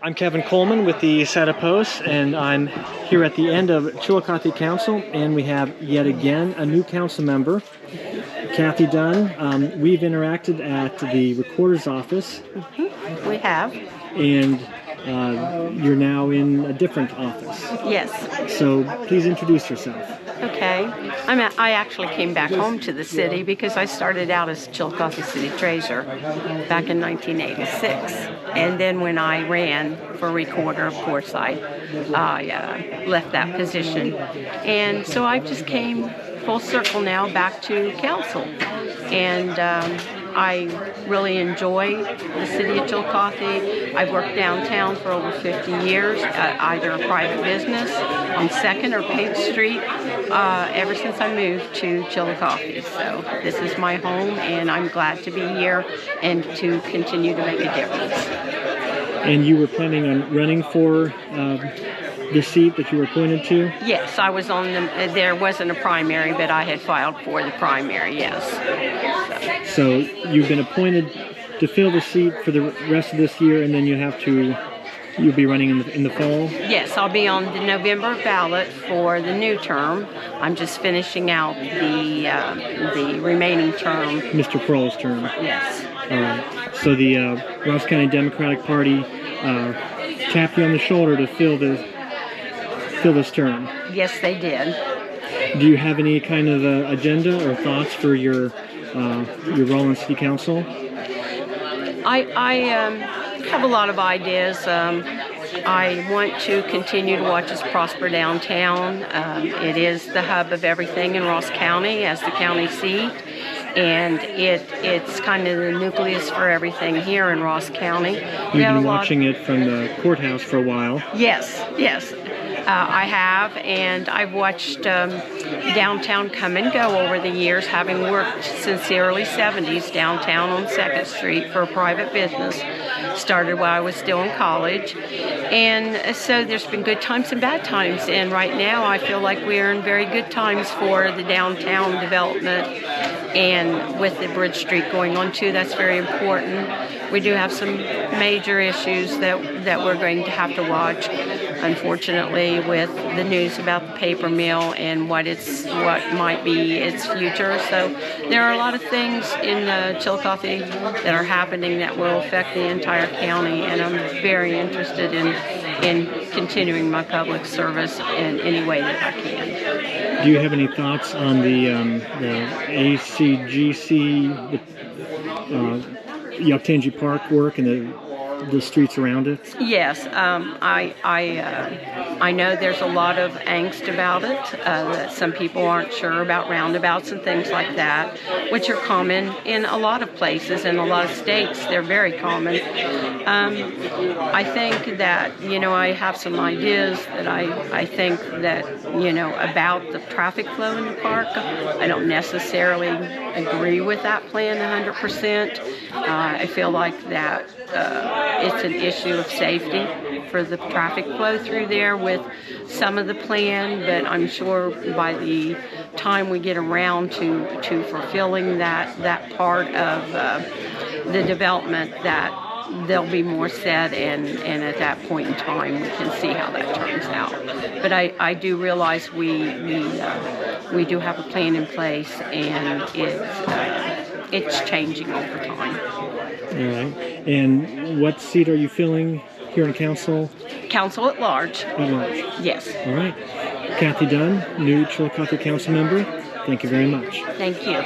I'm Kevin Coleman with the Sata Post, and I'm here at the end of Chillicothe Council, and we have yet again a new council member, Kathy Dunn. We've interacted at the recorder's office. We have. And you're now in a different office. Yes. So please introduce yourself. Okay. I actually came back home to the city because I started out as Chillicothe City Treasurer back in 1986. And then when I ran for recorder, of course, I left that position. And so I just came full circle now back to council. And I really enjoy the city of Chillicothe. I've worked downtown for over 50 years, either a private business on 2nd or Page Street, ever since I moved to Chillicothe. So this is my home, and I'm glad to be here and to continue to make a difference. And you were planning on running for the seat that you were appointed to? Yes, I was on there wasn't a primary, but I had filed for the primary, yes. So you've been appointed to fill the seat for the rest of this year, and then you'll be running in the fall? Yes, I'll be on the November ballot for the new term. I'm just finishing out the remaining term. Mr. Proehl's term? Yes. All right. So the Ross County Democratic Party tapped you on the shoulder to fill this term? Yes, they did. Do you have any kind of agenda or thoughts for your role in City Council? I have a lot of ideas. I want to continue to watch us prosper downtown. It is the hub of everything in Ross County as the county seat, and it's kind of the nucleus for everything here in Ross County. You've been watching it from the courthouse for a while. Yes. I have, and I've watched downtown come and go over the years, having worked since the early 70s downtown on 2nd Street for a private business. Started while I was still in college, and so there's been good times and bad times, and right now I feel like we're in very good times for the downtown development, and with the Bridge Street going on too, that's very important. We do have some major issues that we're going to have to watch, unfortunately, with the news about the paper mill and what might be its future. So there are a lot of things in Chillicothe that are happening that will affect the entire county, and I'm very interested in continuing my public service in any way that I can. Do you have any thoughts on the ACGC, the Octangi Park work and the streets around it? Yes, I know there's a lot of angst about it, that some people aren't sure about roundabouts and things like that, which are common in a lot of places, in a lot of states. They're very common. I think that, I have some ideas that I think that, about the traffic flow in the park. I don't necessarily agree with that plan 100%. I feel like that it's an issue of safety for the traffic flow through there with some of the plan, but I'm sure by the time we get around to fulfilling that part of the development, that there'll be more said, and at that point in time we can see how that turns out. But I do realize we do have a plan in place, and it's changing over time. All right. And what seat are you filling here in council? Council at large. At large. Yes. All right. Kathy Dunn, new Chillicothe Council member. Thank you very much. Thank you.